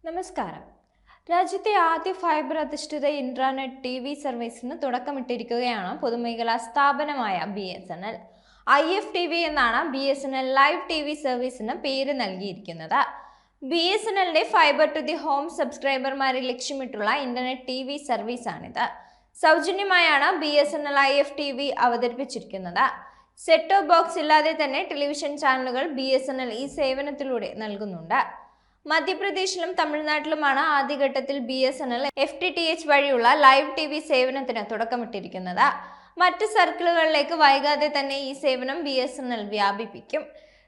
നമസ്കാരം. രാജ്യത്തെ ആദ്യ ഫൈബർ അധിഷ്ഠിത ഇൻട്രാനെറ്റ് TV സർവീസിന് തുടക്കമിട്ടിരിക്കുകയാണ് പൊതുമേഖലാ സ്ഥാപനമായ BSNL. IFTV എന്നാണ് BSNL ലൈവ് TV സർവീസിന് പേര് നൽകിയിരിക്കുന്നത്. BSNLന്റെ ഫൈബർ ടു ദി ഹോം സബ്സ്ക്രൈബർമാരെ ലക്ഷ്യമിട്ടുള്ള ഇന്റർനെറ്റ് TV സർവീസാണിത്. സൗജന്യമായാണ് BSNL IFTV അവതരിപ്പിച്ചിരിക്കുന്നത്. സെറ്റ് ടോപ്പ് ബോക്സ് ഇല്ലാതെ തന്നെ ടെലിവിഷൻ ചാനലുകൾ BSNL ഈ സേവനത്തിലൂടെ നൽകുന്നുണ്ട്. മധ്യപ്രദേശിലും തമിഴ്നാട്ടിലുമാണ് ആദ്യഘട്ടത്തിൽ BSNL FTTH വഴിയുള്ള ലൈവ് TV സേവനത്തിന് തുടക്കമിട്ടിരിക്കുന്നത്. മറ്റ് സർക്കിളുകളിലേക്ക് വൈകാതെ തന്നെ ഈ സേവനം BSNL വ്യാപിപ്പിക്കും.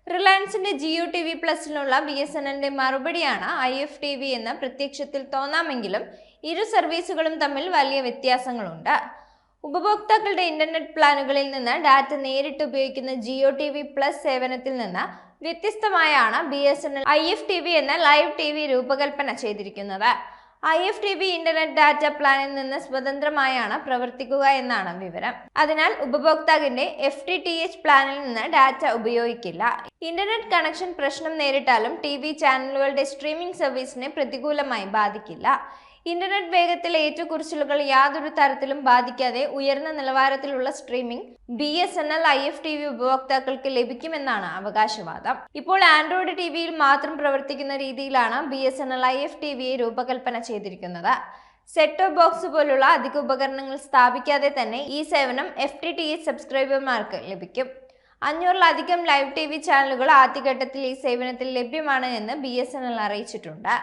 റിലയൻസിന്റെ Jio TV Plusനുള്ള BSNLന്റെ മറുപടിയാണ് IFTV എന്ന് പ്രത്യക്ഷത്തിൽ തോന്നാമെങ്കിലും ഇരു സർവീസുകളും തമ്മിൽ വലിയ വ്യത്യാസങ്ങളുണ്ട്. ഉപഭോക്താക്കളുടെ ഇന്റർനെറ്റ് പ്ലാനുകളിൽ നിന്ന് ഡാറ്റ നേരിട്ട് ഉപയോഗിക്കുന്ന Jio TV Plus സേവനത്തിൽ നിന്ന് വ്യത്യസ്തമായാണ് BSNL IFTV എന്ന ലൈവ് TV രൂപകൽപ്പന ചെയ്തിരിക്കുന്നത്. IFTV ഇന്റർനെറ്റ് ഡാറ്റ പ്ലാനിൽ നിന്ന് സ്വതന്ത്രമായാണ് പ്രവർത്തിക്കുക എന്നാണ് വിവരം. അതിനാൽ ഉപഭോക്താവിന്റെ FTTH പ്ലാനിൽ നിന്ന് ഡാറ്റ ഉപയോഗിക്കില്ല. ഇന്റർനെറ്റ് കണക്ഷൻ പ്രശ്നം നേരിട്ടാലും TV ചാനലുകളുടെ സ്ട്രീമിംഗ് സർവീസിനെ പ്രതികൂലമായി ബാധിക്കില്ല. ഇന്റർനെറ്റ് വേഗത്തിലെ ഏറ്റക്കുറിച്ചിലുകൾ യാതൊരു തരത്തിലും ബാധിക്കാതെ ഉയർന്ന നിലവാരത്തിലുള്ള സ്ട്രീമിംഗ് BSNL IFTV ഉപഭോക്താക്കൾക്ക് ലഭിക്കുമെന്നാണ് അവകാശവാദം. ഇപ്പോൾ ആൻഡ്രോയിഡ് TVയിൽ മാത്രം പ്രവർത്തിക്കുന്ന രീതിയിലാണ് BSNL IFTVയെ രൂപകൽപ്പന ചെയ്തിരിക്കുന്നത്. സെറ്റ് ടോപ്പ് ബോക്സ് പോലുള്ള അധിക ഉപകരണങ്ങൾ സ്ഥാപിക്കാതെ തന്നെ ഈ സേവനം FTTH സബ്സ്ക്രൈബർമാർക്ക് ലഭിക്കും. 500-ലധികം ലൈവ് TV ചാനലുകൾ ആദ്യഘട്ടത്തിൽ ഈ സേവനത്തിൽ ലഭ്യമാണ് എന്ന് BSNL അറിയിച്ചിട്ടുണ്ട്.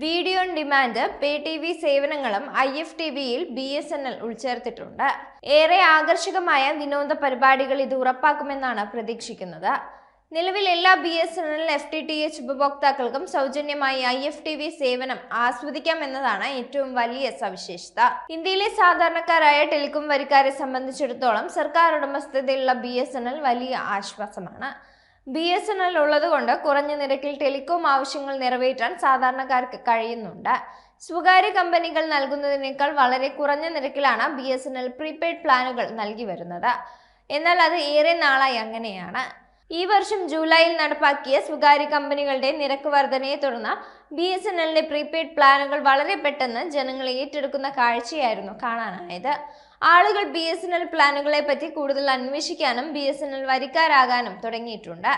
Video on demand pay TV സേവനങ്ങളും IFTVയിൽ BSNL ഉൾച്ചേർത്തിട്ടുണ്ട്. ഏറെ ആകർഷകമായ വിനോദ പരിപാടികൾ ഇത് ഉറപ്പാക്കുമെന്നാണ് പ്രതീക്ഷിക്കുന്നത്. നിലവിൽ എല്ലാ BSNL FTTH ഉപഭോക്താക്കൾക്കും സൗജന്യമായി IFTV സേവനം ആസ്വദിക്കാം എന്നതാണ് ഏറ്റവും വലിയ സവിശേഷത. ഇന്ത്യയിലെ സാധാരണക്കാരായ ടെലികോം വരിക്കാരെ സംബന്ധിച്ചിടത്തോളം സർക്കാർ ഉടമസ്ഥതയിലുള്ള BSNL വലിയ ആശ്വാസമാണ്. BSNL ഉള്ളതുകൊണ്ട് കുറഞ്ഞ നിരക്കിൽ ടെലികോം ആവശ്യങ്ങൾ നിറവേറ്റാൻ സാധാരണക്കാർക്ക് കഴിയുന്നുണ്ട്. സ്വകാര്യ കമ്പനികൾ നൽകുന്നതിനേക്കാൾ വളരെ കുറഞ്ഞ നിരക്കിലാണ് BSNL പ്രീപെയ്ഡ് പ്ലാനുകൾ നൽകി വരുന്നത്. എന്നാൽ അത് ഏറെ നാളായി അങ്ങനെയാണ്. ഈ വർഷം ജൂലൈയിൽ നടപ്പാക്കിയ സ്വകാര്യ കമ്പനികളുടെ നിരക്ക് വർധനയെ തുടർന്ന് BSNLന്റെ പ്രീപെയ്ഡ് പ്ലാനുകൾ വളരെ പെട്ടെന്ന് ജനങ്ങളെ ഏറ്റെടുക്കുന്ന കാഴ്ചയായിരുന്നു കാണാനായത്. ആളുകൾ BSNL പ്ലാനുകളെ പറ്റി കൂടുതൽ അന്വേഷിക്കാനും BSNL വരിക്കാരാകാനും തുടങ്ങിയിട്ടുണ്ട്.